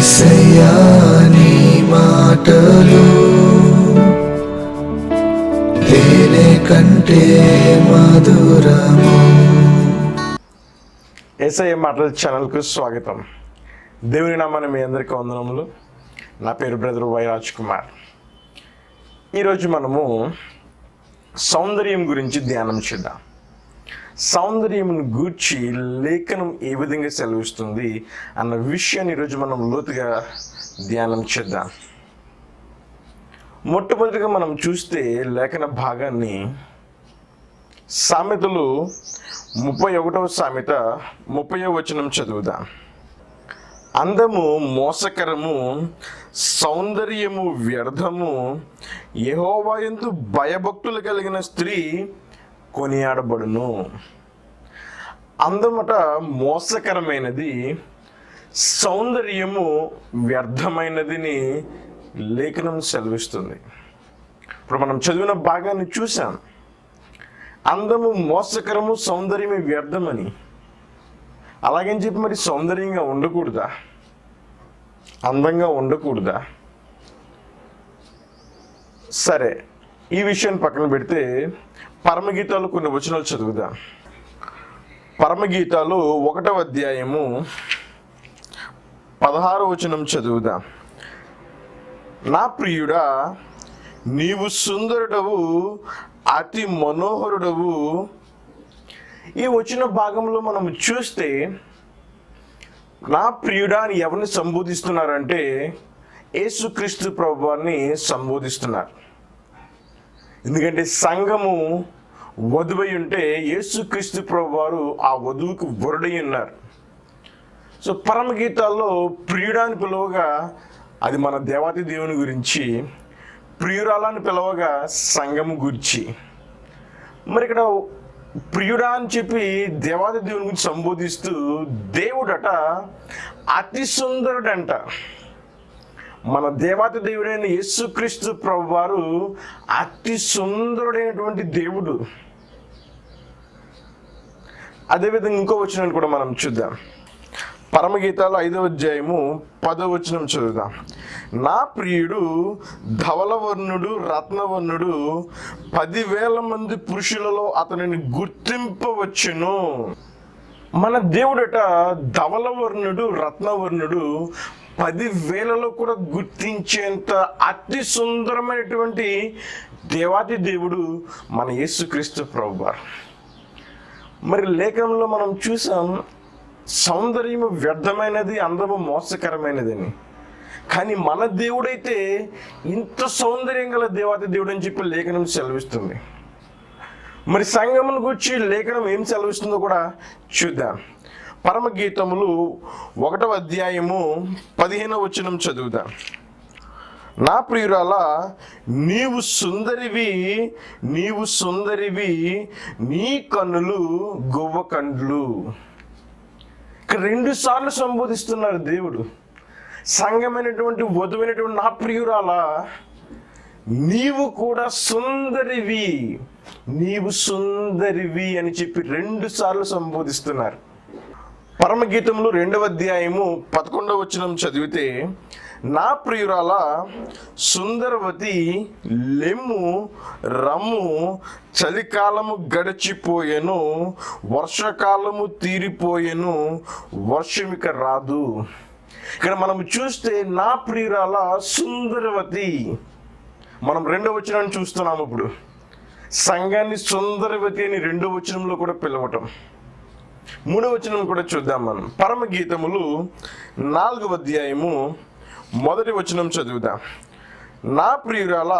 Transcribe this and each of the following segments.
యేసయ్యా నీ మాటలు తేనె కంటే మధురము. యేసయ్య మాటల ఛానల్కు స్వాగతం. దేవుని నామాన మీ అందరికీ వందనములు. నా పేరు బ్రదర్ వై రాజ్ కుమార్. ఈరోజు మనము సౌందర్యం గురించి ధ్యానం చేద్దాం. సౌందర్యమును గూర్చి లేఖనం ఏ విధంగా సెలవిస్తుంది అన్న విషయాన్ని ఈరోజు మనం లోతుగా ధ్యానం చేద్దాం. మొట్టమొదటిగా మనం చూస్తే లేఖన భాగాన్ని సామెతలు 31వ సామెత 30వ వచనం చదువుదాం. అందము మోసకరము, సౌందర్యము వ్యర్థము, యెహోవా యందు భయభక్తులు కలిగిన స్త్రీ కొనియాడబడును. అందమట మోసకరమైనది, సౌందర్యము వ్యర్థమైనదిని లేఖనం సెలవిస్తుంది. ఇప్పుడు మనం చదివిన భాగాన్ని చూసాం. అందము మోసకరము, సౌందర్యమే వ్యర్థమని. అలాగని చెప్పి మరి సౌందర్యంగా ఉండకూడదా? అందంగా ఉండకూడదా? సరే, ఈ విషయాన్ని పక్కన పెడితే పరమగీతాలు కొన్ని వచనాలు చదువుదాం. పరమగీతాలు 1వ అధ్యాయము 16వ వచనం చదువుదాం. నా ప్రియుడా, నీవు సుందరుడవు, అతి మనోహరుడవు. ఈ వచ్చిన భాగంలో మనం చూస్తే నా ప్రియుడా అని ఎవరిని సంబోధిస్తున్నారంటే యేసుక్రీస్తు ప్రభువాన్ని సంబోధిస్తున్నారు. ఎందుకంటే సంఘము వధువై ఉంటే యేసుక్రీస్తు ప్రభువారు ఆ వధువుకు వరుడై ఉన్నారు. సో పరమగీతాల్లో ప్రియుడాన్ని పిలవగా అది మన దేవాతి దేవుని గురించి, ప్రియురాలని పిలవగా సంఘము గురించి. మరి ఇక్కడ ప్రియుడా అని చెప్పి దేవాది దేవుని గురించి సంబోధిస్తూ దేవుడట అతి సుందరుడంట. మన దేవాతి దేవుడైన యేసుక్రీస్తు ప్రభువారు అతి సుందరుడైనటువంటి దేవుడు. అదేవిధంగా ఇంకో వచనాన్ని కూడా మనం చూద్దాం. పరమగీతాలు 5వ అధ్యాయము 10వ వచనం చదువుదాం. నా ప్రియుడు ధవలవర్ణుడు, రత్నవర్ణుడు, 10,000 మంది పురుషులలో అతనిని గుర్తింపవచ్చును. మన దేవుడట ధవలవర్ణుడు, రత్నవర్ణుడు, 10,000లో కూడా గుర్తించేంత అతి సుందరమైనటువంటి దేవాతి దేవుడు మన యేసుక్రీస్తు ప్రభువారు. మరి లేఖనంలో మనం చూసాం సౌందర్యము వ్యర్థమైనది, అందము మోసకరమైనదని. కానీ మన దేవుడైతే ఇంత సౌందర్యం గల దేవాతి దేవుడు అని చెప్పి లేఖనం సెలవిస్తుంది. మరి సంఘమును గురించి లేఖనం ఏం సెలవిస్తుందో కూడా చూద్దాం. పరమగీతములు 1వ అధ్యాయము 15వ వచనం చదువుదాం. నా ప్రియురాలా, నీవు సుందరివి, నీవు సుందరివి, నీ కన్నులు గువ్వ కండ్లు. ఇక్కడ 2 సార్లు సంబోధిస్తున్నారు దేవుడు. సంఘమైనటువంటి వధువైనటువంటి నా ప్రియురాలా, నీవు కూడా సుందరివి, నీవు సుందరివి అని చెప్పి 2 సార్లు సంబోధిస్తున్నారు. పరమగీతములు 2వ అధ్యాయము 11వ వచనం చదివితే, నా ప్రియురాల సుందరవతి లెమ్ము, రమ్ము, చలికాలము గడిచిపోయెను, వర్షకాలము తీరిపోయెను, వర్షమిక రాదు. ఇక్కడ మనం చూస్తే నా ప్రియురాల సుందరవతి. మనం 2వ వచనాన్ని చూస్తున్నాము. ఇప్పుడు సంఘాన్ని సుందరవతి అని 2వ వచనంలో కూడా పిలవటం. 3వ వచనం కూడా చూద్దాం మనం. పరమగీతములు 4వ అధ్యాయము 1వ వచనం చదువుదాం. నా ప్రియురాల,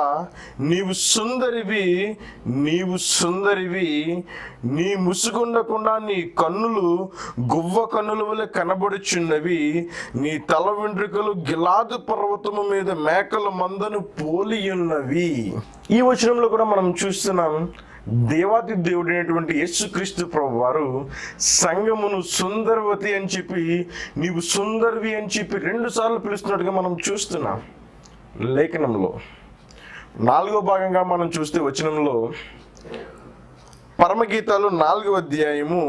నీవు సుందరివి, నీవు సుందరివి, నీ ముసుగుండకుండా నీ కన్నులు గువ్వ కన్నుల వలె కనబడుచున్నవి, నీ తల వెంట్రుకలు గిలాదు పర్వతము మీద మేకల మందను పోలియున్నవి. ఈ వచనంలో కూడా మనం చూస్తున్నాం దేవాతి దేవుడైనటువంటి యేసుక్రీస్తు ప్రభువారు సంఘమును సుందరవతి అని చెప్పి, నీవు సుందరివి అని చెప్పి 2 సార్లు పిలుస్తున్నట్టుగా మనం చూస్తున్నాం లేఖనంలో. 4వ భాగంగా మనం చూస్తే వచనంలో పరమగీతాలు 4వ అధ్యాయము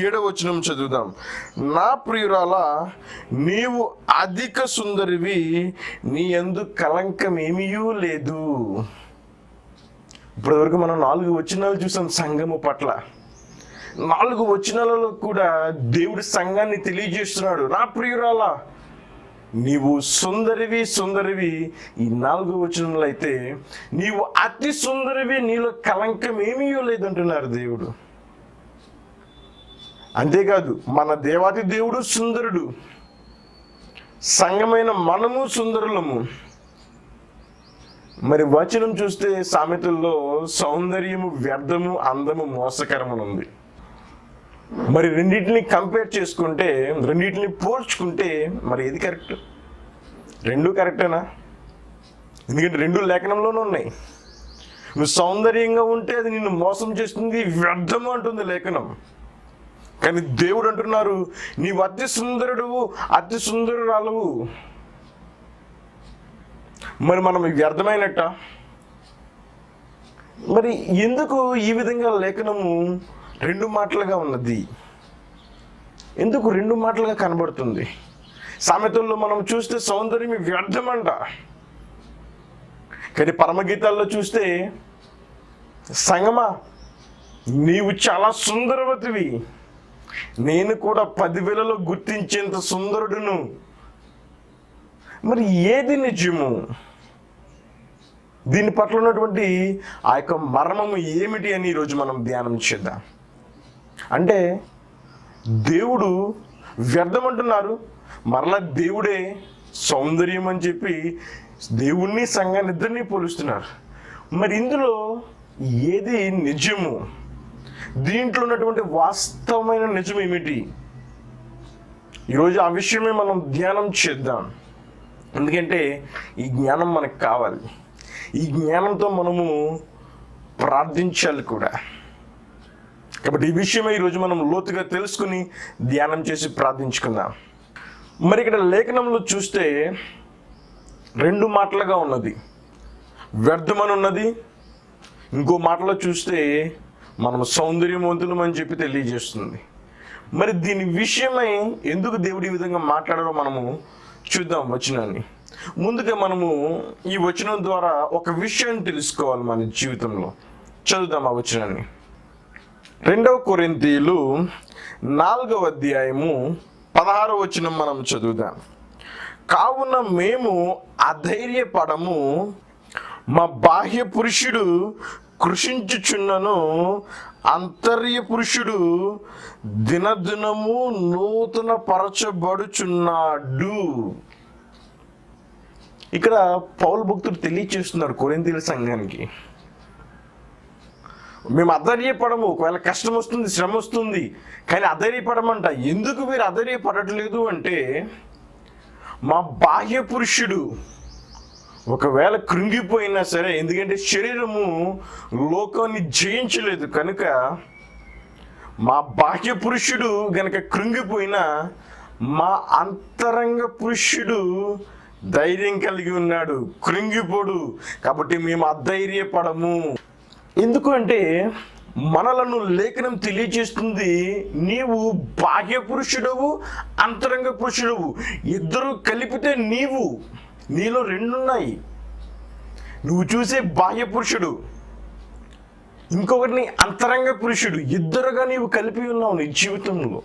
7వ వచనం చదువుదాం. నా ప్రియురాల, నీవు అధిక సుందరివి, నీ యందు కలంకం ఏమీ లేదు. ఇప్పటివరకు మనం 4 వచనాలు చూసాం సంఘము పట్ల. 4 వచనాలలో కూడా దేవుడి సంఘాన్ని తెలియజేస్తున్నాడు. నా ప్రియురాల, నీవు సుందరివి సుందరివి. ఈ 4 వచనంలో అయితే నీవు అతి సుందరివి, నీలో కలంకం ఏమీ లేదంటున్నారు దేవుడు. అంతేకాదు, మన దేవాది దేవుడు సుందరుడు, సంఘమైన మనము సుందరులము. మరి వచనం చూస్తే సామెతల్లో సౌందర్యము వ్యర్థము, అందము మోసకరమనుంది. మరి రెండింటిని కంపేర్ చేసుకుంటే, రెండింటిని పోల్చుకుంటే మరి ఏది కరెక్ట్? 2 కరెక్టేనా? ఎందుకంటే 2 లేఖనంలోనే ఉన్నాయి. నువ్వు సౌందర్యంగా ఉంటే అది నిన్ను మోసం చేస్తుంది, వ్యర్థము అంటుంది లేఖనం. కానీ దేవుడు అంటున్నారు, నీవు అతి సుందరుడువు, అతి సుందరురాలువు. మరి మనం వ్యర్థమైనట్ట? మరి ఎందుకు ఈ విధంగా లేఖనము 2 మాటలుగా ఉన్నది? ఎందుకు 2 మాటలుగా కనబడుతుంది? సామెతల్లో మనం చూస్తే సౌందర్యం వ్యర్థమంట, కానీ పరమగీతాల్లో చూస్తే సంగమా నీవు చాలా సుందరవతివి, నేను కూడా 10,000లో గుర్తించేంత సుందరుడును. మరి ఏది నిజము? దీని పట్ల ఉన్నటువంటి ఆ యొక్క మర్మము ఏమిటి అని ఈరోజు మనం ధ్యానం చేద్దాం. అంటే దేవుడు వ్యర్థం అంటున్నారు, మరలా దేవుడే సౌందర్యం అని చెప్పి దేవుణ్ణి సంఘాన్ని ఇద్దరినీ పోలుస్తున్నారు. మరి ఇందులో ఏది నిజము? దీంట్లో ఉన్నటువంటి వాస్తవమైన నిజం ఏమిటి? ఈరోజు ఆ విషయమే మనం ధ్యానం చేద్దాం. ఎందుకంటే ఈ జ్ఞానం మనకు కావాలి. ఈ జ్ఞానంతో మనము ప్రార్థించాలి కూడా. కాబట్టి ఈ విషయమే ఈరోజు మనం లోతుగా తెలుసుకుని ధ్యానం చేసి ప్రార్థించుకుందాం. మరి ఇక్కడ లేఖనంలో చూస్తే 2 మాటలుగా ఉన్నది, వ్యర్థమని ఉన్నది. ఇంకో మాటలో చూస్తే మనం సౌందర్యవంతులం అని చెప్పి తెలియజేస్తుంది. మరి దీని విషయమై ఎందుకు దేవుడు ఈ విధంగా మాట్లాడారో మనము చూద్దాం వచనాన్ని. ముందుగా మనము ఈ వచనం ద్వారా ఒక విషయాన్ని తెలుసుకోవాలి మన జీవితంలో. చదువుదాం ఆ వచనాన్ని. 2 కొరింథీయులు 4వ అధ్యాయము 16వ వచనం మనం చదువుదాం. కావున మేము అధైర్యపడము, మా బాహ్య పురుషుడు కృషించుచున్నను, అంతర్య పురుషుడు దినదినము నూతన పరచబడుచున్నాడు. ఇక్కడ పౌలు భక్తుడు తెలియచేస్తున్నారు కొరింథీయుల సంఘానికి, మేము అధైర్యపడము. ఒకవేళ కష్టం వస్తుంది, శ్రమ వస్తుంది, కానీ అధైర్యపడమంట. ఎందుకు మీరు అధైర్యపడట్లేదు అంటే, మా బాహ్య పురుషుడు ఒకవేళ కృంగిపోయినా సరే, ఎందుకంటే శరీరము లోకాన్ని జయించలేదు కనుక, మా బాహ్య పురుషుడు గనక కృంగిపోయినా మా అంతరంగ పురుషుడు ధైర్యం కలిగి ఉన్నాడు, కృంగిపోడు. కాబట్టి మేము అధైర్యపడము. ఎందుకు అంటే మనలను లేఖనం తెలియజేస్తుంది, నీవు బాహ్య పురుషుడవు, అంతరంగ పురుషుడవు, ఇద్దరు కలిపితే నీలో 2 ఉన్నాయి. నువ్వు చూసే బాహ్య పురుషుడు, ఇంకొకటిని అంతరంగ పురుషుడు, ఇద్దరుగా నీవు కలిపి ఉన్నావు నీ జీవితంలో.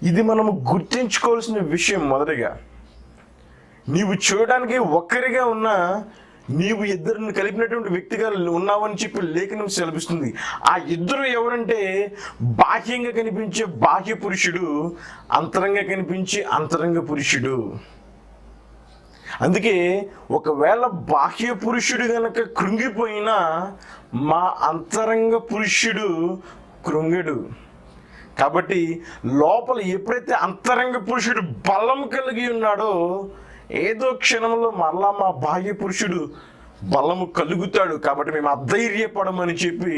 ఇది మనము గుర్తించుకోవాల్సిన విషయం. మొదటిగా నీవు చూడడానికి ఒక్కరిగా ఉన్నా, నీవు ఇద్దరిని కలిపినటువంటి వ్యక్తిగా ఉన్నావని చెప్పి లేఖనం సెలవిస్తుంది. ఆ ఇద్దరు ఎవరంటే, బాహ్యంగా కనిపించే బాహ్య పురుషుడు, అంతరంగా కనిపించే అంతరంగ పురుషుడు. అందుకే ఒకవేళ బాహ్య పురుషుడు గనక కృంగిపోయినా మా అంతరంగ పురుషుడు కృంగడు. కాబట్టి లోపల ఎప్పుడైతే అంతరంగ పురుషుడు బలం కలిగి ఉన్నాడో, ఏదో క్షణంలో మరలా మా బాహ్య పురుషుడు బలము కలుగుతాడు. కాబట్టి మేము అధైర్యపడమని చెప్పి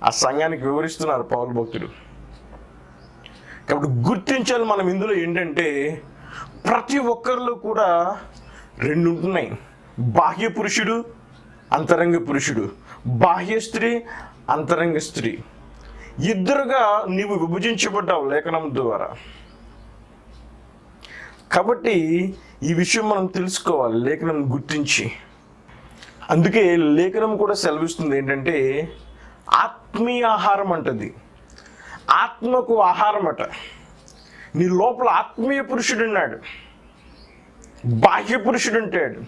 ఆ సంఘానికి వివరిస్తున్నారు పౌలు భక్తుడు. కాబట్టి గుర్తించాలి మనం ఇందులో ఏంటంటే, ప్రతి ఒక్కరిలో కూడా 2 ఉంటున్నాయి. బాహ్య పురుషుడు, అంతరంగ పురుషుడు, బాహ్య స్త్రీ, అంతరంగ స్త్రీ. ఇద్దరుగా నీవు విభజించబడ్డావు లేఖనం ద్వారా. కాబట్టి ఈ విషయం మనం తెలుసుకోవాలి, లేఖనం గుర్తించి. అందుకే లేఖనం కూడా సెలవిస్తుంది ఏంటంటే ఆత్మీయ ఆహారం అంటది. ఆత్మకు ఆహారం అట. నీ లోపల ఆత్మీయ పురుషుడు ఉన్నాడు, బాహ్య పురుషుడు ఉంటాడు.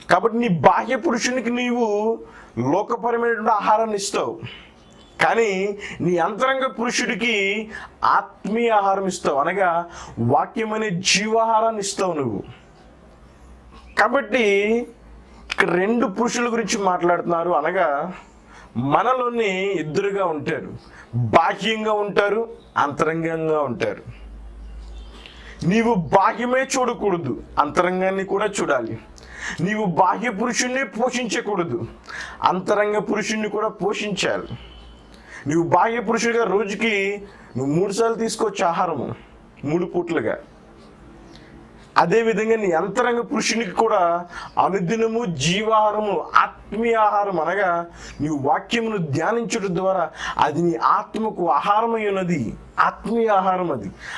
కాబట్టి నీ బాహ్య పురుషునికి నీవు లోకపరమైనటువంటి ఆహారాన్ని ఇస్తావు, కానీ నీ అంతరంగ పురుషుడికి ఆత్మీయ ఆహారం ఇస్తావు, అనగా వాక్యం అనే జీవాహారాన్ని ఇస్తావు నువ్వు. కాబట్టి ఇక్కడ రెండు పురుషుల గురించి మాట్లాడుతున్నారు, అనగా మనలోని ఇద్దరుగా ఉంటారు, బాహ్యంగా ఉంటారు, అంతరంగంగా ఉంటారు. నీవు బాహ్యమే చూడకూడదు, అంతరంగాన్ని కూడా చూడాలి. నీవు బాహ్య పురుషుణ్ణి పోషించకూడదు, అంతరంగ పురుషుణ్ణి కూడా పోషించాలి. నువ్వు బాహ్య పురుషుడిగా రోజుకి నువ్వు 3 సార్లు తీసుకోవచ్చు ఆహారము, 3 పూట్లుగా. అదేవిధంగా నీ అంతరంగ పురుషునికి కూడా అనుదినము జీవాహారము, ఆత్మీయ ఆహారం, అనగా నీవు వాక్యమును ధ్యానించడం ద్వారా అది నీ ఆత్మకు ఆహారమై ఉన్నది, ఆత్మీయ ఆహారం.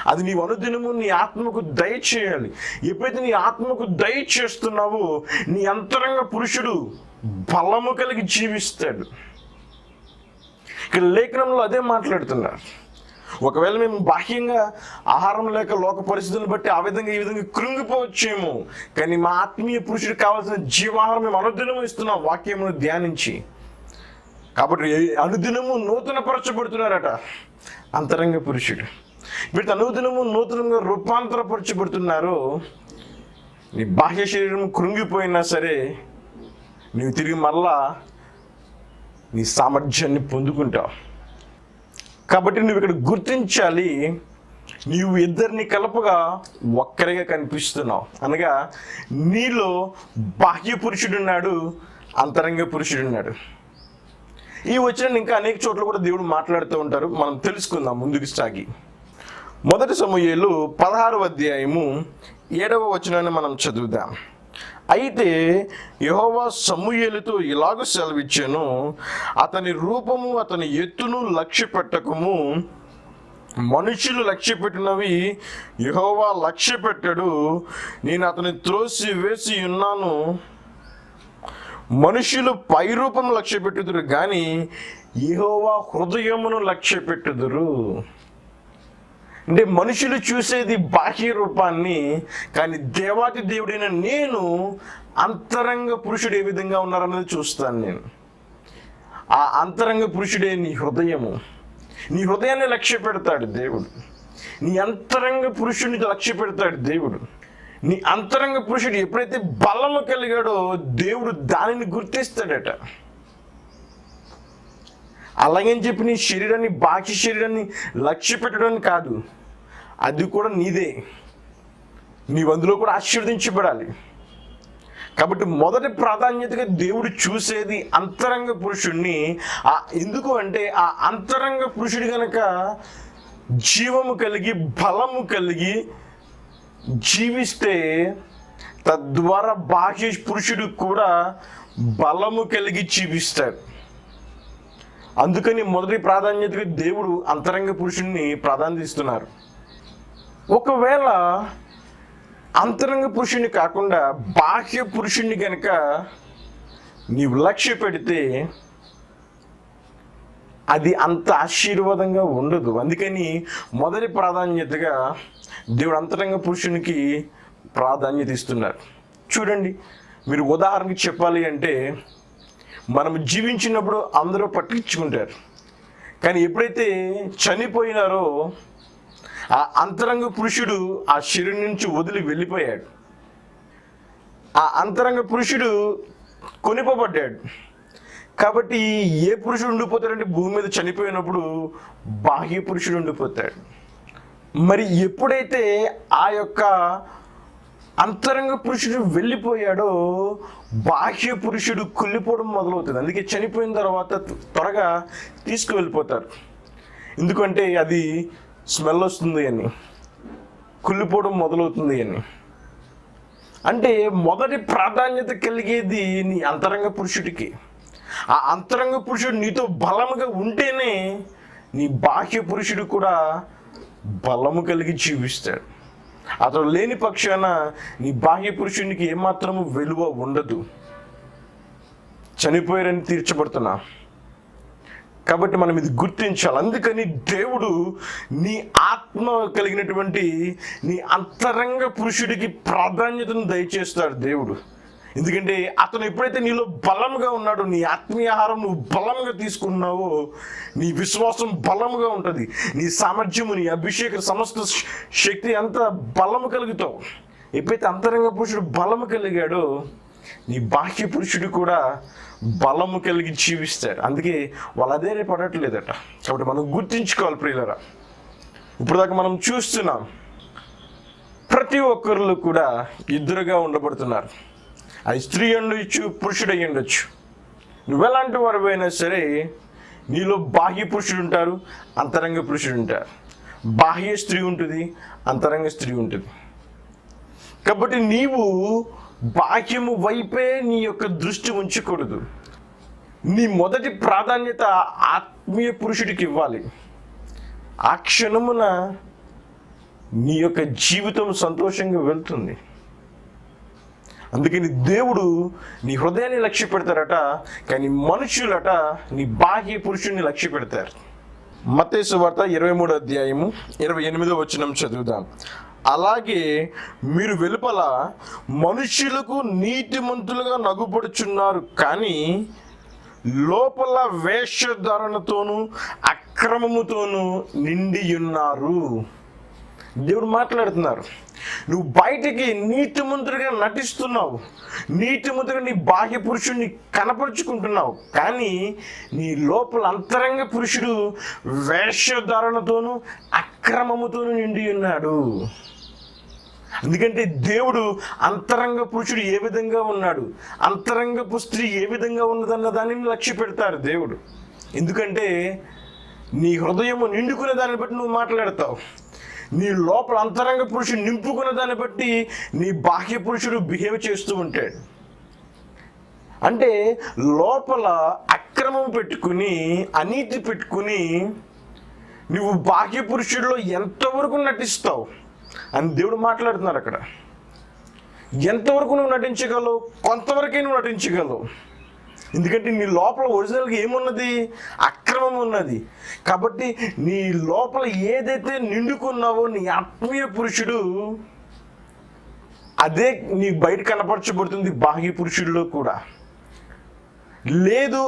అది నీవు అనుదినము నీ ఆత్మకు దయచేయాలి. ఎప్పుడైతే నీ ఆత్మకు దయచేస్తున్నావో నీ అంతరంగ పురుషుడు బలము కలిగి జీవిస్తాడు. ఇక్కడ లేఖనంలో అదే మాట్లాడుతున్నారు. ఒకవేళ మేము బాహ్యంగా ఆహారం లేక లోక పరిస్థితులను బట్టి ఆ విధంగా ఈ విధంగా కృంగిపోవచ్చేమో, కానీ మా ఆత్మీయ పురుషుడికి కావాల్సిన జీవాహారం మేము అనుదినము ఇస్తున్నాం వాక్యమును ధ్యానించి. కాబట్టి అనుదినము నూతనపరచబడుతున్నారట అంతరంగ పురుషుడు. వీటి అనుదినము నూతనంగా రూపాంతరపరచబడుతున్నారు. నీ బాహ్య శరీరం కృంగిపోయినా సరే నీవు తిరిగి మరలా నీ సామర్థ్యాన్ని పొందుకుంటావు. కాబట్టి నువ్వు ఇక్కడ గుర్తించాలి, నీవు ఇద్దరిని కలపగా ఒక్కరిగా కనిపిస్తున్నావు, అనగా నీలో బాహ్య పురుషుడున్నాడు, అంతరంగ పురుషుడున్నాడు. ఈ వచనాన్ని ఇంకా అనేక చోట్ల కూడా దేవుడు మాట్లాడుతూ ఉంటారు. మనం తెలుసుకుందాం ముందుకు సాగి. 1 సమూయేలు 16వ అధ్యాయము 7వ వచనాన్ని మనం చదువుదాం. అయితే యెహోవా సమూయేలుతో ఇలాగ సెలవిచ్చాను, అతని రూపము అతని ఎత్తును లక్ష్య పెట్టకము. మనుషులు లక్ష్య పెట్టినవి యెహోవా లక్ష్య పెట్టడు. నేను అతని త్రోసి వేసి ఉన్నాను. మనుషులు పై రూపం లక్ష్య పెట్టుదురు కానీ యెహోవా హృదయమును లక్ష్య పెట్టుదురు. అంటే మనుషులు చూసేది బాహ్య రూపాన్ని, కానీ దేవాది దేవుడైన నేను అంతరంగ పురుషుడు ఏ విధంగా ఉన్నారన్నది చూస్తాను నేను. ఆ అంతరంగ పురుషుడే నీ హృదయము. నీ హృదయాన్ని లక్ష్య పెడతాడు దేవుడు. నీ అంతరంగ పురుషుడిని లక్ష్య పెడతాడు దేవుడు. నీ అంతరంగ పురుషుడు ఎప్పుడైతే బలము కలిగాడో దేవుడు దానిని గుర్తిస్తాడట. అలాగని చెప్పి నీ శరీరాన్ని, బాహ్య శరీరాన్ని లక్ష్య పెట్టడం కాదు, అది కూడా నీదే. నీవు అందులో కూడా ఆశీర్వదించబడాలి. కాబట్టి మొదటి ప్రాధాన్యతగా దేవుడు చూసేది అంతరంగ పురుషుణ్ణి. ఎందుకు అంటే ఆ అంతరంగ పురుషుడు గనక జీవము కలిగి బలము కలిగి జీవిస్తే తద్వారా బాహ్య పురుషుడు కూడా బలము కలిగి జీవిస్తాడు. అందుకని మొదటి ప్రాధాన్యతగా దేవుడు అంతరంగ పురుషుణ్ణి ప్రాధాన్యత ఇస్తున్నారు. ఒకవేళ అంతరంగ పురుషుణ్ణి కాకుండా బాహ్య పురుషుణ్ణి కనుక నీవు లక్ష్య పెడితే అది అంత ఆశీర్వాదంగా ఉండదు. అందుకని మొదటి ప్రాధాన్యతగా దేవుడు అంతరంగ పురుషునికి ప్రాధాన్యత ఇస్తున్నారు. చూడండి, మీరు ఉదాహరణకి చెప్పాలి అంటే మనం జీవించినప్పుడు అందరూ పట్టించుకుంటారు, కానీ ఎప్పుడైతే చనిపోయినారో ఆ అంతరంగ పురుషుడు ఆ శరీరం నుంచి వదిలి వెళ్ళిపోయాడు. ఆ అంతరంగ పురుషుడు కొనిపోబడ్డాడు. కాబట్టి ఏ పురుషుడు ఉండిపోతాడంటే భూమి మీద చనిపోయినప్పుడు బాహ్య పురుషుడు ఉండిపోతాడు. మరి ఎప్పుడైతే ఆ యొక్క అంతరంగ పురుషుడు వెళ్ళిపోయాడో బాహ్య పురుషుడు కుళ్ళిపోవడం మొదలవుతుంది. అందుకే చనిపోయిన తర్వాత త్వరగా తీసుకువెళ్ళిపోతారు. ఎందుకంటే అది స్మెల్ వస్తుంది అని, కుళ్ళిపోవడం మొదలవుతుంది అని. అంటే మొదటి ప్రాధాన్యత కలిగేది నీ అంతరంగ పురుషుడికి. ఆ అంతరంగ పురుషుడు నీతో బలంగా ఉంటేనే నీ బాహ్య పురుషుడు కూడా బలము కలిగి జీవిస్తాడు. అతడు లేని పక్షాన నీ బాహ్య పురుషునికి ఏమాత్రము విలువ ఉండదు. చనిపోయారని తీర్చబడుతున్నా. కాబట్టి మనం ఇది గుర్తించాలి. అందుకని దేవుడు నీ ఆత్మ కలిగినటువంటి నీ అంతరంగ పురుషుడికి ప్రాధాన్యతను దయచేస్తాడు దేవుడు. ఎందుకంటే అతను ఎప్పుడైతే నీలో బలంగా ఉన్నాడో, నీ ఆత్మీయ ఆహారం నువ్వు బలంగా తీసుకున్నావో, నీ విశ్వాసం బలంగా ఉంటుంది, నీ సామర్థ్యము, నీ అభిషేక సమస్త శక్తి అంతా బలము కలుగుతావు. ఎప్పుడైతే అంతరంగ పురుషుడు బలము కలిగాడో, నీ బాహ్య పురుషుడు కూడా బలము కలిగి జీవిస్తాడు. అందుకే వాళ్ళు అదే పడట్లేదట. కాబట్టి మనం గుర్తించుకోవాలి ప్రియులరా. ఇప్పుడు దాకా మనం చూస్తున్నాం, ప్రతి ఒక్కరు కూడా ఇద్దరుగా ఉండబడుతున్నారు. అది స్త్రీ ఉండొచ్చు, పురుషుడు అయ్యి ఉండొచ్చు. నువ్వెలాంటి వారివైనా సరే, నీలో బాహ్య పురుషుడు ఉంటారు, అంతరంగ పురుషుడు ఉంటారు. బాహ్య స్త్రీ ఉంటుంది, అంతరంగ స్త్రీ ఉంటుంది. కాబట్టి నీవు బాహ్యము వైపే నీ యొక్క దృష్టి ఉంచకూడదు. నీ మొదటి ప్రాధాన్యత ఆత్మీయ పురుషుడికి ఇవ్వాలి. ఆ క్షణమున నీ యొక్క జీవితం సంతోషంగా వెళ్తుంది. అందుకని దేవుడు నీ హృదయాన్ని లక్ష్య పెడతారట, కానీ మనుషులట నీ బాహ్య పురుషుడిని లక్ష్య పెడతారు. మత్తయి సువార్త 23వ అధ్యాయము 28వ వచనం చదువుదాం. అలాగే మీరు వెలుపల మనుషులకు నీతిమంతులుగా నగుపడుచున్నారు, కానీ లోపల వేషధారణతోనూ అక్రమముతోనూ నిండి ఉన్నారు. దేవుడు మాట్లాడుతున్నారు. నువ్వు బయటికి నీతిమంతుడిగా నటిస్తున్నావు, నీతిమంతుడిగా నీ బాహ్య పురుషుడిని కనపరుచుకుంటున్నావు, కానీ నీ లోపల అంతరంగ పురుషుడు వేషధారణతోనూ అక్రమముతోనూ నిండి ఉన్నాడు. ఎందుకంటే దేవుడు అంతరంగ పురుషుడు ఏ విధంగా ఉన్నాడు, అంతరంగపు స్త్రీ ఏ విధంగా ఉన్నదన్న దానిని లక్ష్య పెడతాడు దేవుడు. ఎందుకంటే నీ హృదయము నిండుకునే దాన్ని బట్టి నువ్వు మాట్లాడతావు. నీ లోపల అంతరంగ పురుషుడు నింపుకున్న దాన్ని బట్టి నీ బాహ్య పురుషుడు బిహేవ్ చేస్తూ ఉంటాడు. అంటే లోపల అక్రమం పెట్టుకుని, అనీతి పెట్టుకుని నువ్వు బాహ్య పురుషుడిలో ఎంతవరకు నటిస్తావు అని దేవుడు మాట్లాడుతున్నారు అక్కడ. ఎంతవరకు నువ్వు నటించగలవు? కొంతవరకే నువ్వు నటించగలవు. ఎందుకంటే నీ లోపల ఒరిజినల్గా ఏమున్నది? అక్రమం ఉన్నది. కాబట్టి నీ లోపల ఏదైతే నిండుకున్నావో నీ ఆత్మీయ పురుషుడు, అదే నీ బయట కనపరచబడుతుంది బాహ్య పురుషుడిలో కూడా. లేదు,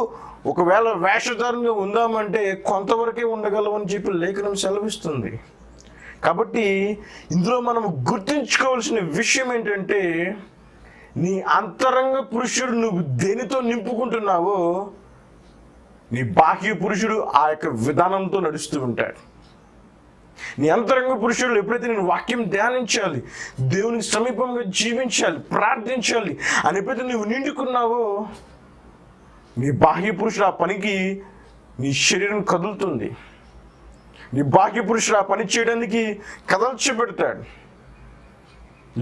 ఒకవేళ వేషధారంగా ఉందామంటే కొంతవరకే ఉండగలవు అని చెప్పి లేఖనం సెలవిస్తుంది. కాబట్టి ఇందులో మనం గుర్తుంచుకోవాల్సిన విషయం ఏంటంటే, నీ అంతరంగ పురుషుడు నువ్వు దేనితో నింపుకుంటున్నావో, నీ బాహ్య పురుషుడు ఆ యొక్క విధానంతో నడుస్తూ ఉంటాడు. నీ అంతరంగ పురుషుడు ఎప్పుడైతే నేను వాక్యం ధ్యానించాలి, దేవునికి సమీపంగా జీవించాలి, ప్రార్థించాలి అని ఎప్పుడైతే నువ్వు నిండుకున్నావో, నీ బాహ్య పురుషుడు ఆ పనికి నీ శరీరం కదులుతుంది. నీ బాహ్య పురుషుడు ఆ పని చేయడానికి కదల్చబెడతాడు.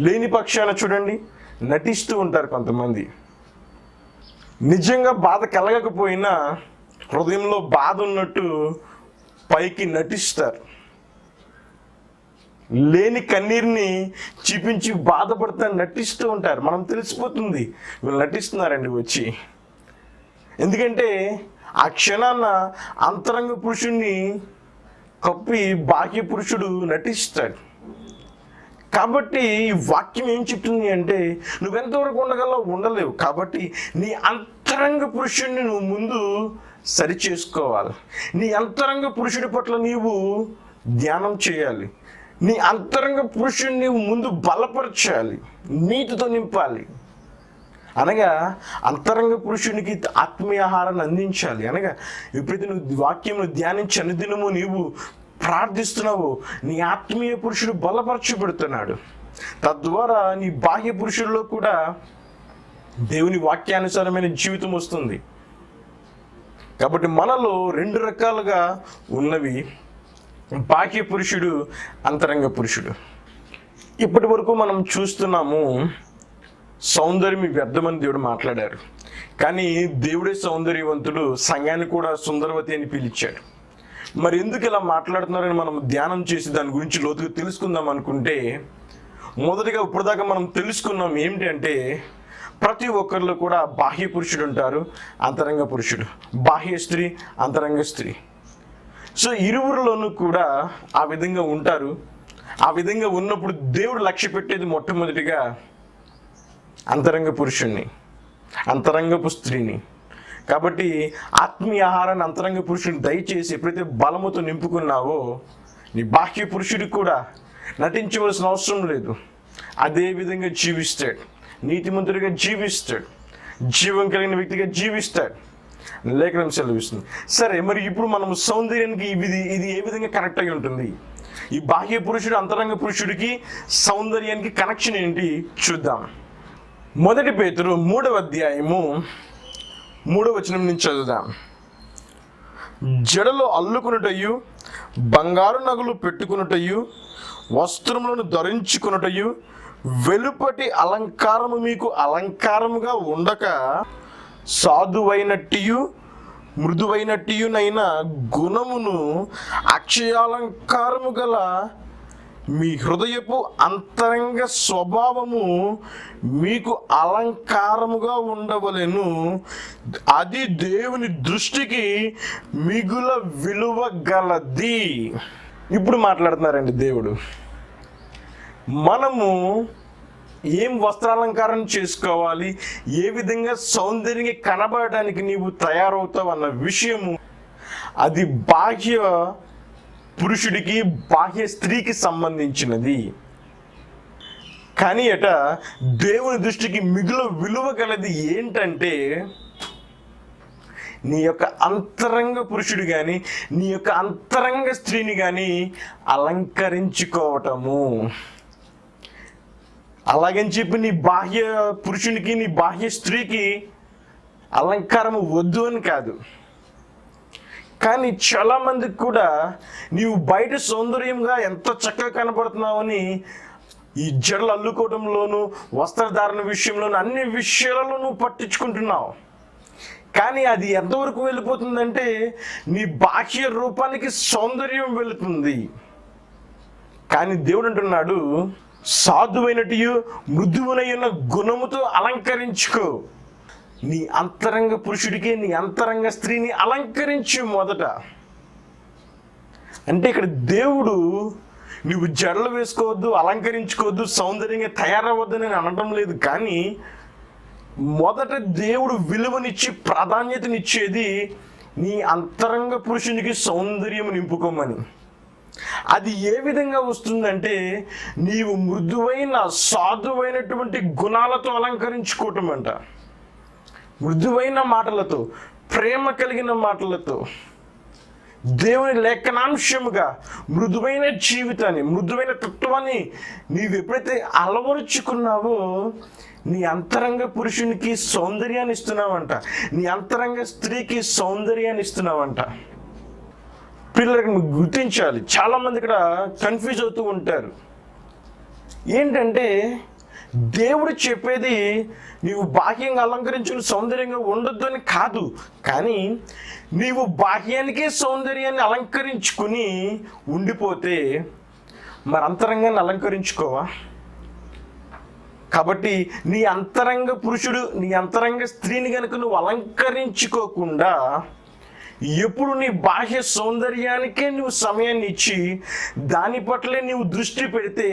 లేని పక్షాన చూడండి, నటిస్తూ ఉంటారు కొంతమంది. నిజంగా బాధ కలగకపోయినా హృదయంలో బాధ ఉన్నట్టు పైకి నటిస్తారు. లేని కన్నీరుని చూపించి బాధపడతా నటిస్తూ ఉంటారు. మనం తెలిసిపోతుంది వీళ్ళు నటిస్తున్నారండి వచ్చి. ఎందుకంటే ఆ క్షణాన అంతరంగ పురుషుణ్ణి కప్పి బాహ్య పురుషుడు నటిస్తాడు. కాబట్టి ఈ వాక్యం ఏం చెప్తుంది అంటే, నువ్వెంతవరకు ఉండగలవు? ఉండలేవు. కాబట్టి నీ అంతరంగ పురుషుడిని నువ్వు ముందు సరి చేసుకోవాలి. నీ అంతరంగ పురుషుడి పట్ల నీవు ధ్యానం చేయాలి. నీ అంతరంగ పురుషుడిని నీవు ముందు బలపరచాలి, నీతితో నింపాలి. అనగా అంతరంగ పురుషునికి ఆత్మీయ ఆహారాన్ని అందించాలి. అనగా ఎప్పుడైతే నువ్వు వాక్యం ధ్యానించి అనుదినము నీవు ప్రార్థిస్తున్నావు, నీ ఆత్మీయ పురుషుడు బలపరచబడుతున్నాడు. తద్వారా నీ బాహ్య పురుషుల్లో కూడా దేవుని వాక్యానుసారమైన జీవితం వస్తుంది. కాబట్టి మనలో రెండు రకాలుగా ఉన్నవి, బాహ్య పురుషుడు, అంతరంగ పురుషుడు. ఇప్పటి వరకు మనం చూస్తున్నాము, సౌందర్యం వ్యర్థమని దేవుడు మాట్లాడారు. కానీ దేవుడే సౌందర్యవంతుడు, సంఘాన్ని కూడా సుందరవతి అని పిలిచాడు. మరి ఎందుకు ఇలా మాట్లాడుతున్నారని మనం ధ్యానం చేసి దాని గురించి లోతుగా తెలుసుకుందాం అనుకుంటే, మొదటిగా ఇప్పటిదాకా మనం తెలుసుకున్నాం ఏమిటి అంటే, ప్రతి ఒక్కరిలో కూడా బాహ్య పురుషుడు ఉంటారు, అంతరంగ పురుషుడు, బాహ్య స్త్రీ, అంతరంగ స్త్రీ. సో ఇరువురిలోనూ కూడా ఆ విధంగా ఉంటారు. ఆ విధంగా ఉన్నప్పుడు దేవుడు లక్ష్య పెట్టేది మొట్టమొదటిగా అంతరంగ పురుషుణ్ణి, అంతరంగపు స్త్రీని. కాబట్టి ఆత్మీయ ఆహారాన్ని అంతరంగ పురుషుని దయచేసి ఎప్పుడైతే బలముతో నింపుకున్నావో, నీ బాహ్య పురుషుడికి కూడా నటించవలసిన అవసరం లేదు. అదే విధంగా జీవిస్తాడు, నీతిమంతుడిగా జీవిస్తాడు, జీవం కలిగిన వ్యక్తిగా జీవిస్తాడు. లేఖనం సెలవిస్తుంది. సరే, మరి ఇప్పుడు మనం సౌందర్యానికి ఇది ఏ విధంగా కనెక్ట్ అయి ఉంటుంది? ఈ బాహ్య పురుషుడు అంతరంగ పురుషుడికి సౌందర్యానికి కనెక్షన్ ఏంటి చూద్దాం. 1 పేతురు 3వ అధ్యాయము 3వ వచనం నుంచి చదువుదాం. జడలో అల్లుకునుటయు, బంగారు నగలు పెట్టుకునుటయు, వస్త్రములను ధరించుకునుటయు, వెలుపటి అలంకారము మీకు అలంకారముగా ఉండక, సాధువైనట్టియు మృదువైనట్టియునైన గుణమును అక్షయాలంకారము గల మీ హృదయపు అంతరంగ స్వభావము మీకు అలంకారముగా ఉండవలెను. అది దేవుని దృష్టికి మిగుల విలువ గలది. ఇప్పుడు మాట్లాడుతున్నారండి దేవుడు, మనము ఏం వస్త్రాలంకారం చేసుకోవాలి, ఏ విధంగా సౌందర్యంగా కనబడడానికి నీవు తయారవుతావు అన్న విషయము, అది బాహ్య పురుషుడికి బాహ్య స్త్రీకి సంబంధించినది. కానీ దేవుని దృష్టికి మిగులు విలువ గలది ఏంటంటే, నీ యొక్క అంతరంగ పురుషుడు కానీ నీ యొక్క అంతరంగ స్త్రీని కానీ అలంకరించుకోవటము. అలాగని చెప్పి నీ బాహ్య పురుషునికి నీ బాహ్య స్త్రీకి అలంకారము వద్దు అని కాదు. కానీ చాలామందికి కూడా నీవు బయట సౌందర్యంగా ఎంత చక్కగా కనబడుతున్నావని ఈ జడలు అల్లుకోవడంలోనూ, వస్త్రధారణ విషయంలోనూ, అన్ని విషయాలలో నువ్వు పట్టించుకుంటున్నావు. కానీ అది ఎంతవరకు వెళ్ళిపోతుందంటే, నీ బాహ్య రూపానికి సౌందర్యం వెళుతుంది. కానీ దేవుడు అంటున్నాడు, సాధువైనటియు మృదువునైన గుణముతో అలంకరించుకో. నీ అంతరంగ పురుషుడికి నీ అంతరంగ స్త్రీని అలంకరించు మొదట. అంటే ఇక్కడ దేవుడు నువ్వు జడలు వేసుకోవద్దు, అలంకరించుకోవద్దు, సౌందర్యంగా తయారవద్దని అనడం లేదు. కానీ మొదట దేవుడు విలువనిచ్చి ప్రాధాన్యతనిచ్చేది నీ అంతరంగ పురుషునికి సౌందర్యం నింపుకోమని. అది ఏ విధంగా వస్తుందంటే, నీవు మృదువైన సాధువైనటువంటి గుణాలతో అలంకరించుకోవటం అంట. మృదువైన మాటలతో, ప్రేమ కలిగిన మాటలతో, దేవుని లేఖనాంశముగా మృదువైన జీవితాన్ని, మృదువైన తత్వాన్ని నీవు ఎప్పుడైతే అలవరుచుకున్నావో, నీ అంతరంగ పురుషునికి సౌందర్యాన్ని ఇస్తున్నావంట, నీ అంతరంగ స్త్రీకి సౌందర్యాన్ని ఇస్తున్నావంట. పిల్లలకి నువ్వు గుర్తించాలి. చాలామంది ఇక్కడ కన్ఫ్యూజ్ అవుతూ ఉంటారు. ఏంటంటే, దేవుడు చెప్పేది నీవు బాహ్యంగా అలంకరించుకుని సౌందర్యంగా ఉండొద్దు అని కాదు. కానీ నీవు బాహ్యానికే సౌందర్యాన్ని అలంకరించుకుని ఉండిపోతే మరి అంతరంగాన్ని అలంకరించుకోవా? కాబట్టి నీ అంతరంగ పురుషుడు, నీ అంతరంగ స్త్రీని కనుక నువ్వు అలంకరించుకోకుండా ఎప్పుడు నీ బాహ్య సౌందర్యానికే నువ్వు సమయాన్ని ఇచ్చి దాని పట్లే నీవు దృష్టి పెడితే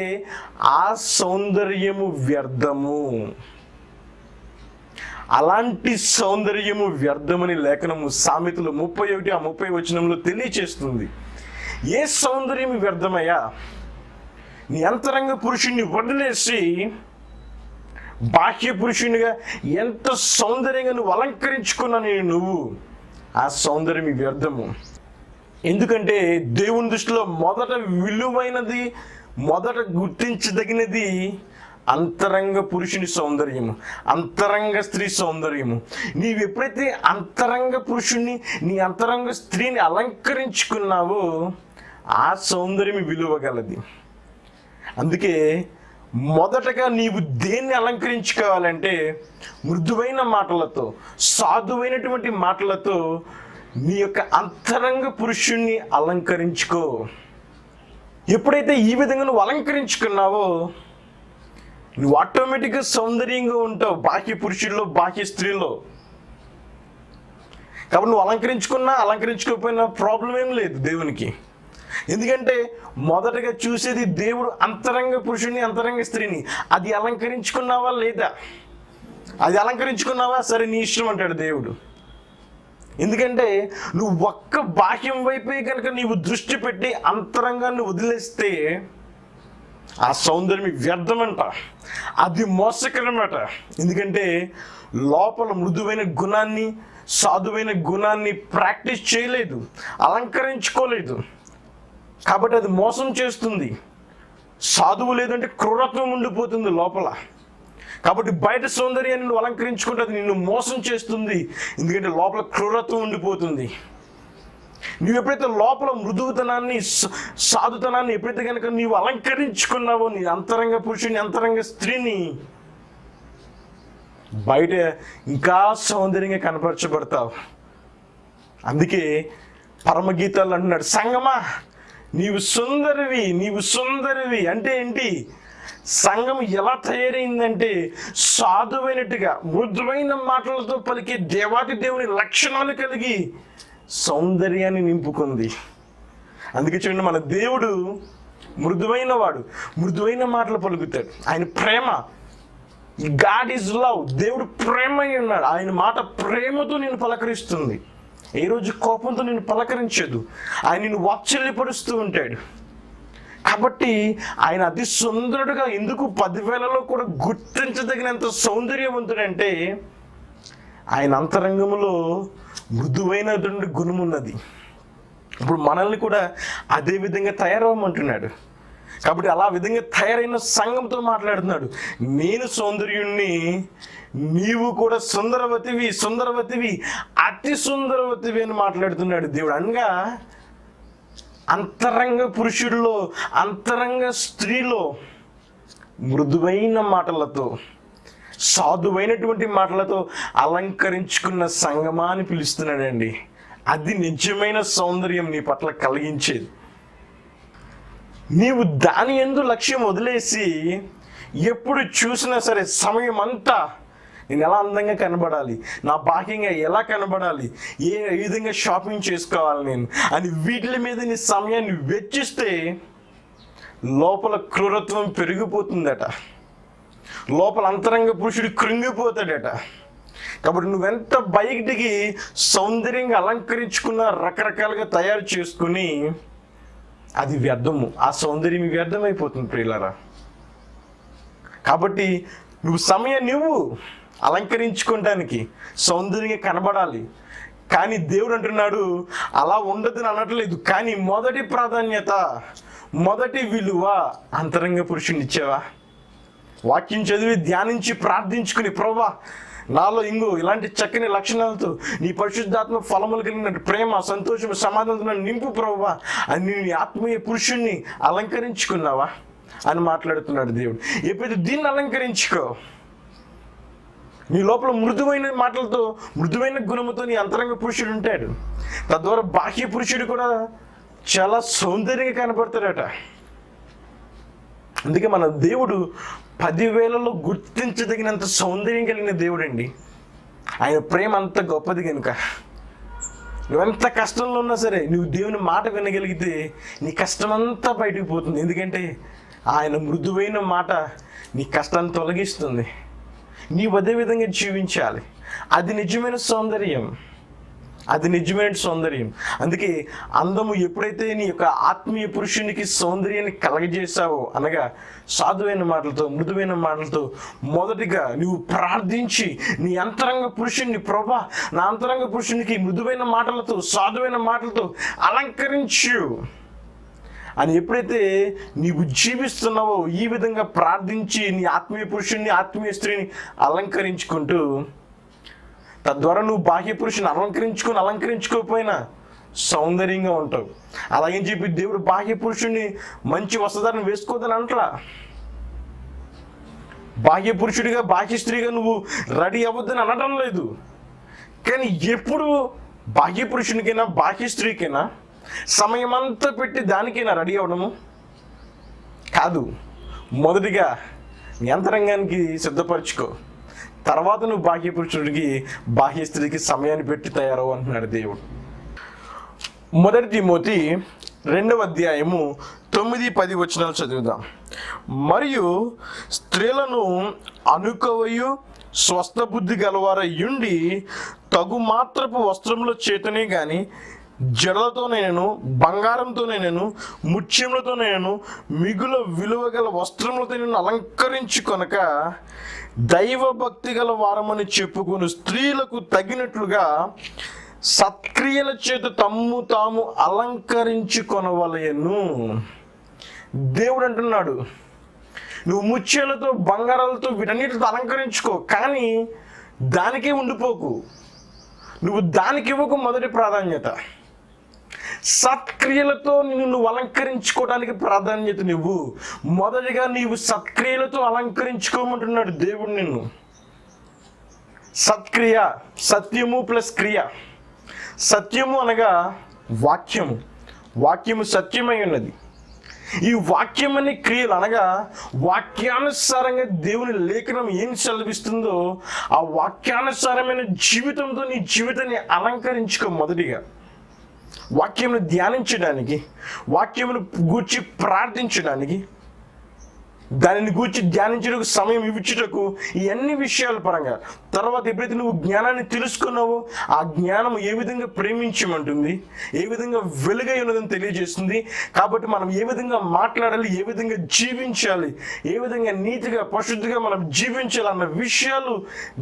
ఆ సౌందర్యము వ్యర్థము. అలాంటి సౌందర్యము వ్యర్థమని లేఖనము సామెతలు 31:30 వచనంలో తెలియచేస్తుంది. ఏ సౌందర్యం వ్యర్థమయ్యా? నీ అంతరంగ పురుషుణ్ణి వదిలేసి బాహ్య పురుషునిగా ఎంత సౌందర్యంగా నువ్వు అలంకరించుకున్నా నువ్వు, ఆ సౌందర్యం వ్యర్థము. ఎందుకంటే దేవుని దృష్టిలో మొదట విలువైనది, మొదట గుర్తించదగినది అంతరంగ పురుషుని సౌందర్యము, అంతరంగ స్త్రీ సౌందర్యము. నీవు ఎప్పుడైతే అంతరంగ పురుషుణ్ణి, నీ అంతరంగ స్త్రీని అలంకరించుకున్నావో ఆ సౌందర్యం విలువగలది. అందుకే మొదటగా నీవు దేన్ని అలంకరించుకోవాలంటే, మృదువైన మాటలతో, సాధువైనటువంటి మాటలతో నీ యొక్క అంతరంగ పురుషుణ్ణి అలంకరించుకో. ఎప్పుడైతే ఈ విధంగా నువ్వు అలంకరించుకున్నావో నువ్వు ఆటోమేటిక్గా సౌందర్యంగా ఉంటావు, బాహ్య పురుషుల్లో బాహ్య స్త్రీలో. కాబట్టి నువ్వు అలంకరించుకున్నా అలంకరించుకోకపోయినా ప్రాబ్లం ఏం లేదు దేవునికి. ఎందుకంటే మొదటగా చూసేది దేవుడు అంతరంగ పురుషుని అంతరంగ స్త్రీని. అది అలంకరించుకున్నావా లేదా? అది అలంకరించుకున్నావా, సరే నీ ఇష్టం అంటాడు దేవుడు. ఎందుకంటే నువ్వు ఒక్క బాహ్యం వైపే కనుక నీవు దృష్టి పెట్టి అంతరంగాన్ని వదిలేస్తే ఆ సౌందర్యం వ్యర్థమంట, అది మోసకరమట. ఎందుకంటే లోపల మృదువైన గుణాన్ని, సాధువైన గుణాన్ని ప్రాక్టీస్ చేయలేదు, అలంకరించుకోలేదు. కాబట్టి అది మోసం చేస్తుంది. సాధువు లేదంటే క్రూరత్వం ఉండిపోతుంది లోపల. కాబట్టి బయట సౌందర్యాన్ని నువ్వు అలంకరించుకుంటే అది నిన్ను మోసం చేస్తుంది, ఎందుకంటే లోపల క్రూరత్వం ఉండిపోతుంది. నువ్వు ఎప్పుడైతే లోపల మృదువుతనాన్ని, సాధుతనాన్ని ఎప్పుడైతే కనుక నీవు అలంకరించుకున్నావో నీ అంతరంగ పురుషుని అంతరంగ స్త్రీని, బయట ఇంకా సౌందర్యంగా కనపరచబడతావు. అందుకే పరమగీతాలు అంటున్నాడు, సంగమా నీవు సుందరివి, నీవు సుందరివి. అంటే ఏంటి? సంఘం ఎలా తయారైందంటే సాధువైనట్టుగా మృదువైన మాటలతో పలికే దేవాది దేవుని లక్షణాలు కలిగి సౌందర్యాన్ని నింపుకుంది. అందుకే చూడండి, మన దేవుడు మృదువైన వాడు, మృదువైన మాటలు పలుకుతాడు. ఆయన ప్రేమ, గాడ్ ఈజ్ లవ్. దేవుడు ప్రేమ అయి ఉన్నాడు. ఆయన మాట ప్రేమతో నేను పలకరిస్తుంది. ఏ రోజు కోపంతో నేను పలకరించదు. ఆయన నిన్ను వాత్సల్యపరుస్తూ ఉంటాడు. కాబట్టి ఆయన అతి సుందరుడుగా ఎందుకు 10,000లో కూడా గుర్తించదగినంత సౌందర్యవంతుడంటే ఆయన అంతరంగంలో మృదువైనటువంటి గుణం ఉన్నది. ఇప్పుడు మనల్ని కూడా అదే విధంగా తయారవ్వమంటున్నాడు. కాబట్టి అలా విధంగా తయారైన సంఘంతో మాట్లాడుతున్నాడు. నేను సౌందర్యుణ్ణి, నీవు కూడా సుందరవతివి, సుందరవతివి, అతి సుందరవతివి అని మాట్లాడుతున్నాడు దేవుడు. అనగా అంతరంగ పురుషుల్లో, అంతరంగ స్త్రీలో మృదువైన మాటలతో, సాధువైనటువంటి మాటలతో అలంకరించుకున్న సంగమా అని పిలుస్తున్నాడండి. అది నిజమైన సౌందర్యం నీ పట్ల కలిగించేది. నీవు దాని యందు లక్ష్యం వదిలేసి ఎప్పుడు చూసినా సరే సమయం అంతా నేను ఎలా అందంగా కనబడాలి, నా బాహ్యంగా ఎలా కనబడాలి, ఏ విధంగా షాపింగ్ చేసుకోవాలి నేను అని వీటి మీద నీ సమయాన్ని వెచ్చిస్తే లోపల క్రూరత్వం పెరిగిపోతుందట, లోపల అంతరంగ పురుషుడు కృంగిపోతాడట. కాబట్టి నువ్వెంత బయటికి సౌందర్యంగా అలంకరించుకున్న రకరకాలుగా తయారు చేసుకుని అది వ్యర్థము, ఆ సౌందర్యం వ్యర్థమైపోతుంది ప్రియులారా. కాబట్టి నువ్వు సమయాన్ని నువ్వు అలంకరించుకోవడానికి, సౌందర్యంగా కనబడాలి. కానీ దేవుడు అంటున్నాడు అలా ఉండదని అనట్లేదు. కానీ మొదటి ప్రాధాన్యత, మొదటి విలువ అంతరంగ పురుషుని ఇచ్చావా? వాక్యం చదివి ధ్యానించి ప్రార్థించుకుని, ప్రభువా నాలో ఇంగో ఇలాంటి చక్కని లక్షణాలతో నీ పరిశుద్ధాత్మ ఫలములు కలిగిన ప్రేమ, సంతోషం, సమాధానంతో నన్ను నింపు ప్రభువా అని నీ ఆత్మీయ పురుషుణ్ణి అలంకరించుకున్నావా అని మాట్లాడుతున్నాడు దేవుడు. ఎప్పుడైతే దీన్ని అలంకరించుకో, నీ లోపల మృదువైన మాటలతో, మృదువైన గుణముతో నీ అంతరంగ పురుషుడు ఉంటాడు. తద్వారా బాహ్య పురుషుడు కూడా చాలా సౌందర్యంగా కనపడతాడట. అందుకే మన దేవుడు 10,000లో గుర్తించదగినంత సౌందర్యం కలిగిన దేవుడు అండి. ఆయన ప్రేమ అంత గొప్పది కనుక నువ్వెంత కష్టంలో ఉన్నా సరే నువ్వు దేవుని మాట వినగలిగితే నీ కష్టమంతా బయటకు పోతుంది. ఎందుకంటే ఆయన మృదువైన మాట నీ కష్టాన్ని తొలగిస్తుంది. నీవు అదే విధంగా జీవించాలి. అది నిజమైన సౌందర్యం, అది నిజమైన సౌందర్యం. అందుకే అందము ఎప్పుడైతే నీ యొక్క ఆత్మీయ పురుషునికి సౌందర్యాన్ని కలగజేశావో, అనగా సాధువైన మాటలతో, మృదువైన మాటలతో, మొదటిగా నువ్వు ప్రార్థించి నీ అంతరంగ పురుషుణ్ణి, ప్రభా నా అంతరంగ పురుషునికి మృదువైన మాటలతో, సాధువైన మాటలతో అలంకరించు అని ఎప్పుడైతే నీవు జీవిస్తున్నావో, ఈ విధంగా ప్రార్థించి నీ ఆత్మీయ పురుషుణ్ణి, ఆత్మీయ స్త్రీని అలంకరించుకుంటూ, తద్వారా నువ్వు బాహ్య పురుషుని అలంకరించుకోకపోయినా సౌందర్యంగా ఉంటావు. అలాగని చెప్పి దేవుడు బాహ్య పురుషుని మంచి వస్త్రధారణ వేసుకోవద్దని అంటలా. బాహ్య పురుషుడిగా, బాహ్య స్త్రీగా నువ్వు రెడీ అవ్వద్దని అనడం లేదు. కానీ ఎప్పుడు బాహ్య పురుషునికైనా బాహ్య స్త్రీకైనా సమయం అంతా పెట్టి దానికైనా రెడీ అవడము కాదు. మొదటిగా నీ అంతరంగానికి సిద్ధపరచుకో, తర్వాత నువ్వు బాహ్య పురుషుడికి బాహ్య స్త్రీకి సమయాన్ని పెట్టి తయారవు అంటున్నాడు దేవుడు. 1 తిమోతి 2వ అధ్యాయము 9-10 వచనాలు చదువుదాం. మరియు స్త్రీలను అనుకవయు స్వస్థ బుద్ధి గలవారయ్యుండి తగు మాత్రపు వస్త్రముల చేతనే గాని జడలతోనైనను బంగారంతోనైనను ముత్యములతోనైనను మిగుల విలువ గల వస్త్రములతో నేను అలంకరించుకొనక దైవ భక్తి గల వారమని చెప్పుకుని స్త్రీలకు తగినట్లుగా సత్క్రియల చేత తమ్ము తాము అలంకరించుకొనవలెను. దేవుడు అంటున్నాడు, నువ్వు ముత్యాలతో బంగారాలతో వీటన్నిటితో అలంకరించుకో, కానీ దానికే ఉండిపోకు. నువ్వు దానికి ఇవ్వకు మొదటి ప్రాధాన్యత. సత్క్రియలతో నువ్వు అలంకరించుకోవడానికి ప్రాధాన్యత నువ్వు. మొదటిగా నీవు సత్క్రియలతో అలంకరించుకోమంటున్నాడు దేవుడు నిన్ను. సత్క్రియ, సత్యము ప్లస్ క్రియ. సత్యము అనగా వాక్యము, వాక్యము సత్యమై ఉన్నది. ఈ వాక్యం అనే క్రియలు అనగా వాక్యానుసారంగా దేవుని లేఖనం ఏం సెలవిస్తుందో ఆ వాక్యానుసారమైన జీవితంతో నీ జీవితాన్ని అలంకరించుకో. మొదటిగా వాక్యమును ధ్యానించడానికి, వాక్యమును గూర్చి ప్రార్థించడానికి, దానిని గూర్చి ధ్యానించడానికి సమయం ఇవ్వటకు, ఈ అన్ని విషయాల పరంగా. తర్వాత ఎప్పుడైతే నువ్వు జ్ఞానాన్ని తెలుసుకున్నావో ఆ జ్ఞానం ఏ విధంగా ప్రేమించమంటుంది, ఏ విధంగా వెలుగై ఉన్నదని తెలియజేస్తుంది. కాబట్టి మనం ఏ విధంగా మాట్లాడాలి, ఏ విధంగా జీవించాలి, ఏ విధంగా నీతిగా పరిశుద్ధిగా మనం జీవించాలి అన్న విషయాలు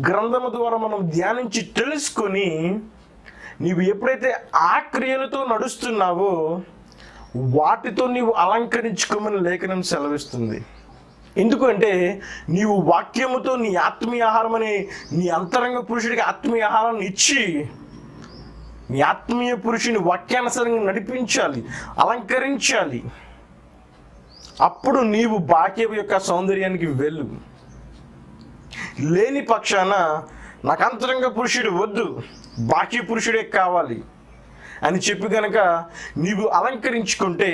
గ్రంథము ద్వారా మనం ధ్యానించి తెలుసుకొని నీవు ఎప్పుడైతే ఆ క్రియలతో నడుస్తున్నావో వాటితో నీవు అలంకరించుకోమని లేఖనం సెలవిస్తుంది. ఎందుకంటే నీవు వాక్యముతో నీ ఆత్మీయ ఆహారం అనే నీ అంతరంగ పురుషుడికి ఆత్మీయ ఆహారాన్ని ఇచ్చి నీ ఆత్మీయ పురుషుని వాక్యానుసారంగా నడిపించాలి, అలంకరించాలి. అప్పుడు నీవు బాహ్య యొక్క సౌందర్యానికి వెళ్ళు. లేని పక్షాన నాకు అంతరంగ పురుషుడు వద్దు, బాహ్య పురుషుడే కావాలి అని చెప్పి కనుక నీవు అలంకరించుకుంటే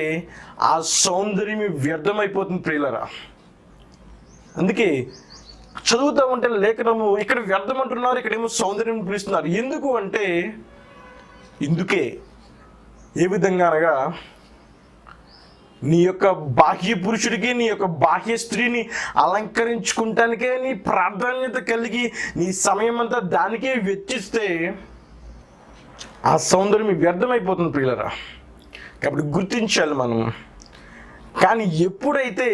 ఆ సౌందర్యం వ్యర్థమైపోతుంది ప్రియులరా. అందుకే చదువుతూ ఉంటే లేఖనము ఇక్కడ వ్యర్థం అంటున్నారు, ఇక్కడేమో సౌందర్యం పిలుస్తున్నారు. ఎందుకు అంటే ఇందుకే. ఏ విధంగా అనగా నీ యొక్క బాహ్య పురుషుడికి నీ యొక్క బాహ్య స్త్రీని అలంకరించుకుంటానికే నీ ప్రాధాన్యత కలిగి నీ సమయం అంతా దానికే వెచ్చిస్తే ఆ సౌందర్యం వ్యర్థమైపోతుంది ప్రియులరా. కాబట్టి గుర్తించాలి మనం. కానీ ఎప్పుడైతే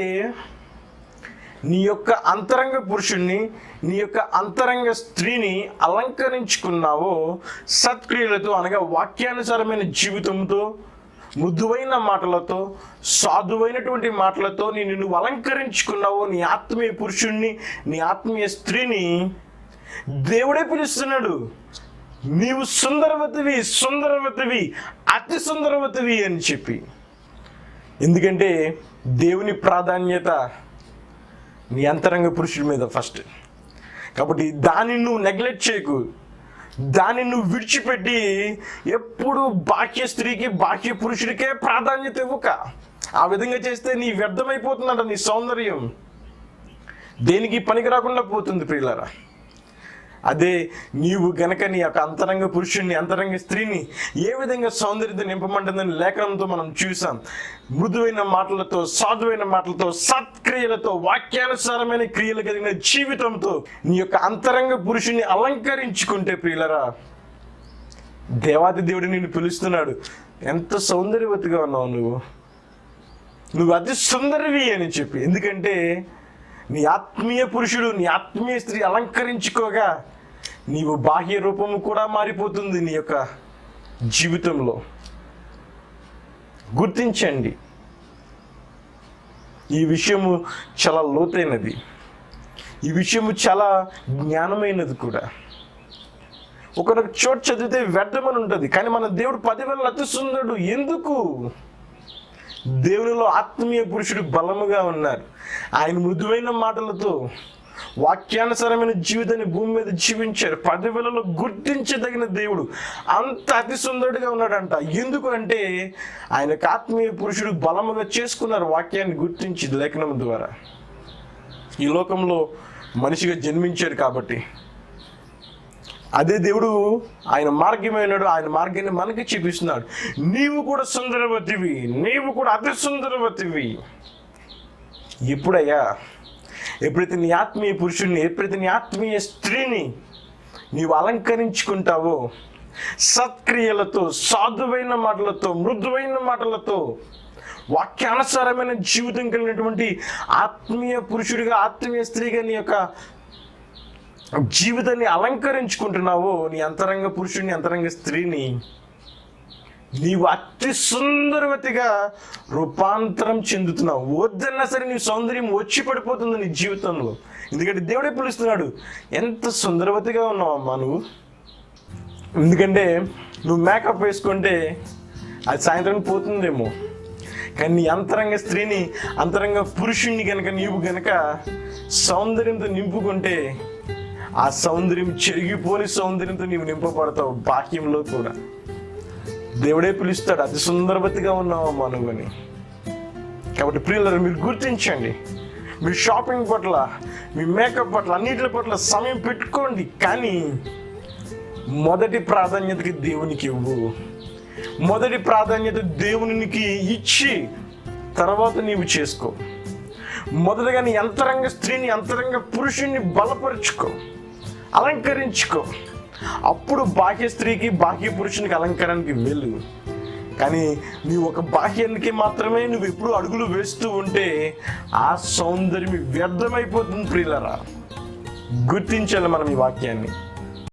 నీ యొక్క అంతరంగ పురుషుణ్ణి, నీ యొక్క అంతరంగ స్త్రీని అలంకరించుకున్నావో సత్క్రియలతో అనగా వాక్యానుసారమైన జీవితంతో, మృదువైన మాటలతో, సాధువైనటువంటి మాటలతో నువ్వు అలంకరించుకున్నావో నీ ఆత్మీయ పురుషుణ్ణి, నీ ఆత్మీయ స్త్రీని దేవుడే పిలుస్తున్నాడు. నీవు సుందరవతివి, సుందరవతివి, అతి సుందరవతివి అని చెప్పి. ఎందుకంటే దేవుని ప్రాధాన్యత నీ అంతరంగ పురుషుడి మీద ఫస్ట్. కాబట్టి దాన్ని నువ్వు నెగ్లెక్ట్ చేయకు, దాన్ని నువ్వు విడిచిపెట్టి ఎప్పుడు బాహ్య స్త్రీకి బాహ్య పురుషుడికే ప్రాధాన్యత ఇవ్వక. ఆ విధంగా చేస్తే నీ వ్యర్థమైపోతుందంట నీ సౌందర్యం, దేనికి పనికి రాకుండా పోతుంది ప్రియులారా. అదే నీవు గనక నీ యొక్క అంతరంగ పురుషుడిని, అంతరంగ స్త్రీని ఏ విధంగా సౌందర్యత నింపమంటుందని లేఖనంతో మనం చూసాం. మృదువైన మాటలతో, సాధువైన మాటలతో, సత్క్రియలతో, వాక్యానుసారమైన క్రియలు కలిగిన జీవితంతో నీ యొక్క అంతరంగ పురుషుని అలంకరించుకుంటే ప్రియులరా, దేవాది దేవుడు నిన్ను పిలుస్తున్నాడు. ఎంత సౌందర్యవతిగా ఉన్నావు నువ్వు అతి సుందరివి అని చెప్పి. ఎందుకంటే నీ ఆత్మీయ పురుషుడు, నీ ఆత్మీయ స్త్రీ అలంకరించుకోగా నీవు బాహ్య రూపము కూడా మారిపోతుంది నీ యొక్క జీవితంలో. గుర్తించండి, ఈ విషయము చాలా లోతైనది, ఈ విషయము చాలా జ్ఞానమైనది కూడా. ఒకనొక చోటు చదివితే వ్యర్థమని ఉంటుంది, కానీ మన దేవుడు 10,000 అతి సుందరుడు. ఎందుకు? దేవునిలో ఆత్మీయ పురుషుడు బలముగా ఉన్నారు. ఆయన మృదువైన మాటలతో, వాక్యానుసారమైన జీవితాన్ని భూమి మీద జీవించారు. 10,000లో గుర్తించదగిన దేవుడు. అంత అతి సుందరుడిగా ఉన్నాడంట. ఎందుకు అంటే ఆయనకు ఆత్మీయ పురుషుడు బలముగా చేసుకున్నారు వాక్యాన్ని గుర్తించి లేఖనం ద్వారా. ఈ లోకంలో మనిషిగా జన్మించాడు కాబట్టి అదే దేవుడు ఆయన మార్గమైనాడు. ఆయన మార్గాన్ని మనకి చూపిస్తున్నాడు. నీవు కూడా సుందరవతివి, నీవు కూడా అతి సుందరవతివి. ఎప్పుడయ్యా? ఎప్పుడైతే నీ ఆత్మీయ పురుషుడిని, ఎప్పుడైతే నీ ఆత్మీయ స్త్రీని నీవు అలంకరించుకుంటావో, సత్క్రియలతో, సాధువైన మాటలతో, మృదువైన మాటలతో, వాక్యానుసారమైన జీవితం కలిగినటువంటి ఆత్మీయ పురుషుడిగా, ఆత్మీయ స్త్రీగా నీ యొక్క జీవితాన్ని అలంకరించుకుంటున్నావో, నీ అంతరంగ పురుషుడిని, అంతరంగ స్త్రీని నీవు అతి సుందరవతిగా రూపాంతరం చెందుతున్నావు. వద్దన్నా సరే నీ సౌందర్యం వచ్చి పడిపోతుంది నీ జీవితంలో. ఎందుకంటే దేవుడే పిలుస్తున్నాడు, ఎంత సుందరవతిగా ఉన్నావమ్మా నువ్వు. ఎందుకంటే నువ్వు మేకప్ వేసుకుంటే అది సాయంత్రం పోతుందేమో, కానీ నీ అంతరంగ స్త్రీని, అంతరంగ పురుషుణ్ణి కనుక నీవు కనుక సౌందర్యంతో నింపుకుంటే ఆ సౌందర్యం చెరిగిపోని సౌందర్యంతో నీవు నింపబడతావు. బాహ్యంలో కూడా దేవుడే పిలుస్తాడు, అతి సుందరవతిగా ఉన్నావమ్మా నువ్వని. కాబట్టి ప్రియులారా, మీరు గుర్తించండి. మీ షాపింగ్ పట్ల, మీ మేకప్ పట్ల, అన్నిటి పట్ల సమయం పెట్టుకోండి. కానీ మొదటి ప్రాధాన్యతకి దేవునికి ఇవ్వు. మొదటి ప్రాధాన్యత దేవునికి ఇచ్చి తర్వాత నీవు చేసుకో. మొదటగా నీ అంతరంగ స్త్రీని, అంతరంగ పురుషుణ్ణి బలపరుచుకో, అలంకరించుకో. అప్పుడు బాహ్య స్త్రీకి, బాహ్య పురుషునికి అలంకరణకి వెళ్ళు. కానీ నీవు ఒక బాహ్యానికి మాత్రమే నువ్వు ఎప్పుడు అడుగులు వేస్తూ ఉంటే ఆ సౌందర్యం వ్యర్థమైపోతుంది. ప్రియులారా, గుర్తించాలి మనం ఈ వాక్యాన్ని.